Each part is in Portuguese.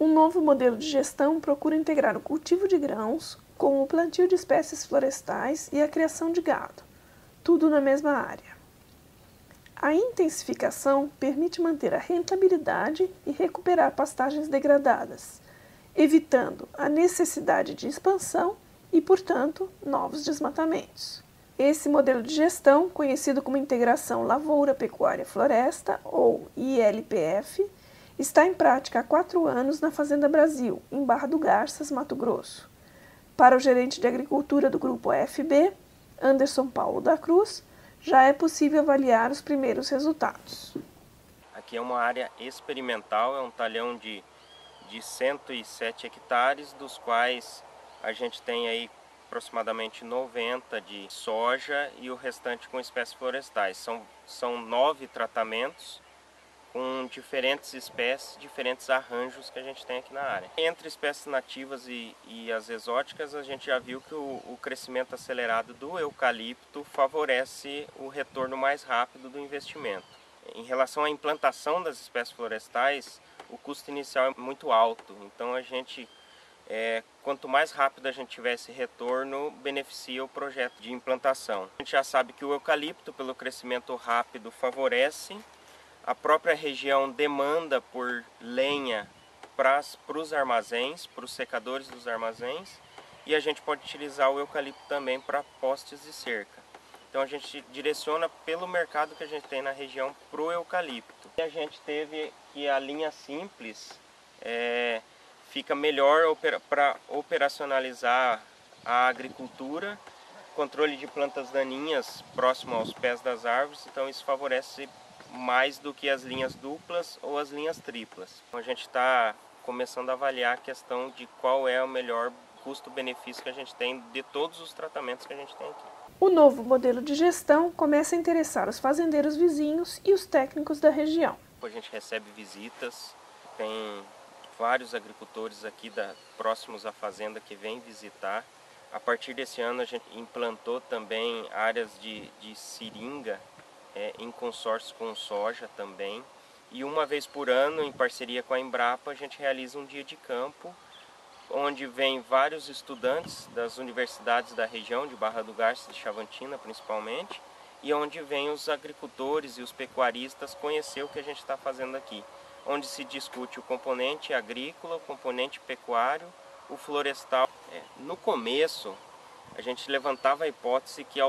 Um novo modelo de gestão procura integrar o cultivo de grãos com o plantio de espécies florestais e a criação de gado, tudo na mesma área. A intensificação permite manter a rentabilidade e recuperar pastagens degradadas, evitando a necessidade de expansão e, portanto, novos desmatamentos. Esse modelo de gestão, conhecido como Integração Lavoura Pecuária Floresta, ou ILPF, está em prática há 4 anos na Fazenda Brasil, em Barra do Garças, Mato Grosso. Para o gerente de agricultura do Grupo AFB, Anderson Paulo da Cruz, já é possível avaliar os primeiros resultados. Aqui é uma área experimental, é um talhão de 107 hectares, dos quais a gente tem aí aproximadamente 90 de soja e o restante com espécies florestais. São 9 tratamentos com diferentes espécies, diferentes arranjos que a gente tem aqui na área. Entre espécies nativas e as exóticas, a gente já viu que o crescimento acelerado do eucalipto favorece o retorno mais rápido do investimento. Em relação à implantação das espécies florestais, o custo inicial é muito alto, então quanto mais rápido a gente tiver esse retorno, beneficia o projeto de implantação. A gente já sabe que o eucalipto, pelo crescimento rápido, favorece. A própria região demanda por lenha para os armazéns, para os secadores dos armazéns, e a gente pode utilizar o eucalipto também para postes de cerca. Então a gente direciona pelo mercado que a gente tem na região para o eucalipto. E a gente teve que a linha simples fica melhor para operacionalizar a agricultura, controle de plantas daninhas próximo aos pés das árvores, então isso favorece mais do que as linhas duplas ou as linhas triplas. Então a gente está começando a avaliar a questão de qual é o melhor custo-benefício que a gente tem de todos os tratamentos que a gente tem aqui. O novo modelo de gestão começa a interessar os fazendeiros vizinhos e os técnicos da região. A gente recebe visitas, tem vários agricultores aqui próximos à fazenda que vêm visitar. A partir desse ano a gente implantou também áreas de seringa em consórcio com soja também. E uma vez por ano, em parceria com a Embrapa, a gente realiza um dia de campo, onde vem vários estudantes das universidades da região, de Barra do Garças, de Chavantina principalmente, e onde vem os agricultores e os pecuaristas conhecer o que a gente está fazendo aqui, onde se discute o componente agrícola, o componente pecuário, o florestal. No começo, a gente levantava a hipótese que à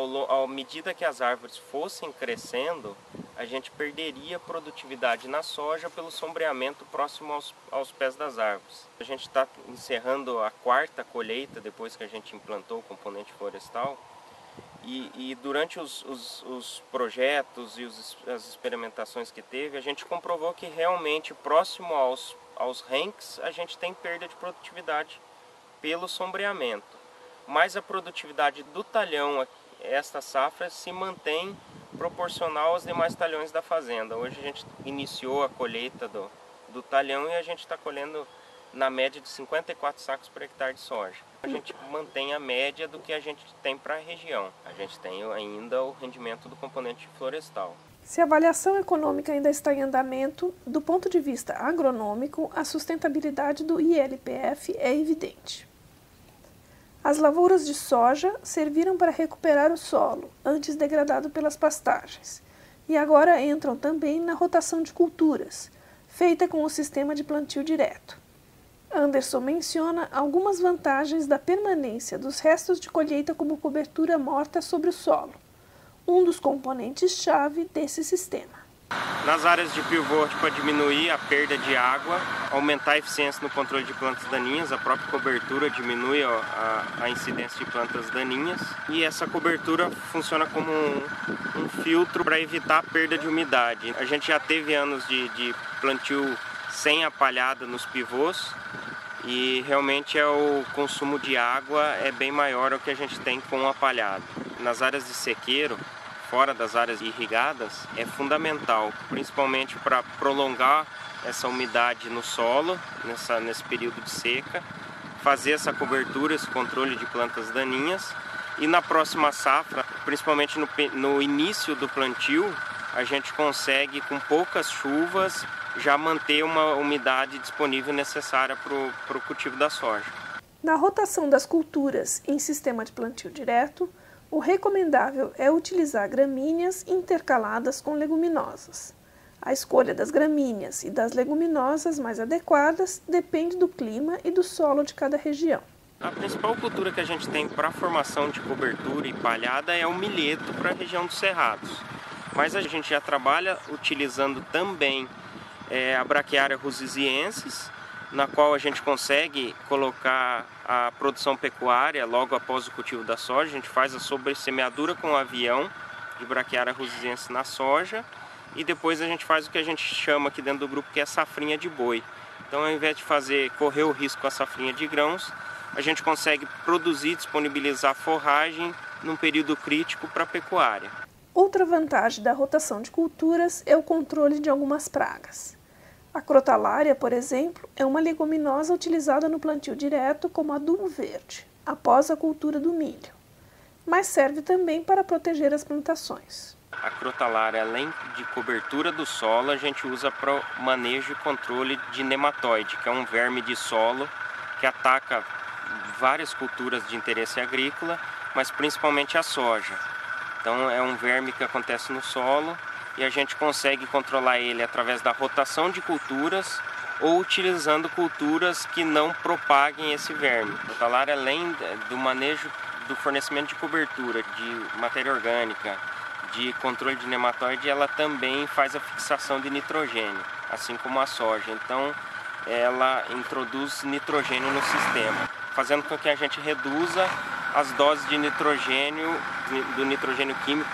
medida que as árvores fossem crescendo, a gente perderia produtividade na soja pelo sombreamento próximo aos pés das árvores. A gente está encerrando a 4ª colheita depois que a gente implantou o componente florestal, e durante os projetos e as experimentações que teve, a gente comprovou que realmente próximo aos renques a gente tem perda de produtividade pelo sombreamento. Mas a produtividade do talhão, esta safra, se mantém proporcional aos demais talhões da fazenda. Hoje a gente iniciou a colheita do talhão e a gente está colhendo na média de 54 sacos por hectare de soja. A gente mantém a média do que a gente tem para a região. A gente tem ainda o rendimento do componente florestal. Se a avaliação econômica ainda está em andamento, do ponto de vista agronômico, a sustentabilidade do ILPF é evidente. As lavouras de soja serviram para recuperar o solo, antes degradado pelas pastagens, e agora entram também na rotação de culturas, feita com o sistema de plantio direto. Anderson menciona algumas vantagens da permanência dos restos de colheita como cobertura morta sobre o solo, um dos componentes-chave desse sistema. Nas áreas de pivô, para diminuir a perda de água, aumentar a eficiência no controle de plantas daninhas, a própria cobertura diminui a incidência de plantas daninhas, e essa cobertura funciona como um filtro para evitar a perda de umidade. A gente já teve anos de plantio sem a palhada nos pivôs, e realmente o consumo de água é bem maior do que a gente tem com a palhada. Nas áreas de sequeiro, fora das áreas irrigadas, é fundamental, principalmente para prolongar essa umidade no solo, nesse período de seca, fazer essa cobertura, esse controle de plantas daninhas, e na próxima safra, principalmente no início do plantio, a gente consegue, com poucas chuvas, já manter uma umidade disponível necessária para o cultivo da soja. Na rotação das culturas em sistema de plantio direto, o recomendável é utilizar gramíneas intercaladas com leguminosas. A escolha das gramíneas e das leguminosas mais adequadas depende do clima e do solo de cada região. A principal cultura que a gente tem para a formação de cobertura e palhada é o milheto para a região dos cerrados. Mas a gente já trabalha utilizando também a Braquiária rusiziensis, na qual a gente consegue colocar a produção pecuária logo após o cultivo da soja. A gente faz a sobressemeadura com o avião de Braquiária rusiziensis na soja e depois a gente faz o que a gente chama aqui dentro do grupo, que é safrinha de boi. Então, ao invés de correr o risco com a safrinha de grãos, a gente consegue produzir e disponibilizar forragem num período crítico para a pecuária. Outra vantagem da rotação de culturas é o controle de algumas pragas. A crotalária, por exemplo, é uma leguminosa utilizada no plantio direto como adubo verde, após a cultura do milho, mas serve também para proteger as plantações. A crotalária, além de cobertura do solo, a gente usa para manejo e controle de nematóide, que é um verme de solo que ataca várias culturas de interesse agrícola, mas principalmente a soja. Então é um verme que acontece no solo e a gente consegue controlar ele através da rotação de culturas ou utilizando culturas que não propaguem esse verme. A crotalária, além do manejo do fornecimento de cobertura, de matéria orgânica, de controle de nematóide, ela também faz a fixação de nitrogênio, assim como a soja. Então ela introduz nitrogênio no sistema, fazendo com que a gente reduza as doses de nitrogênio, do nitrogênio químico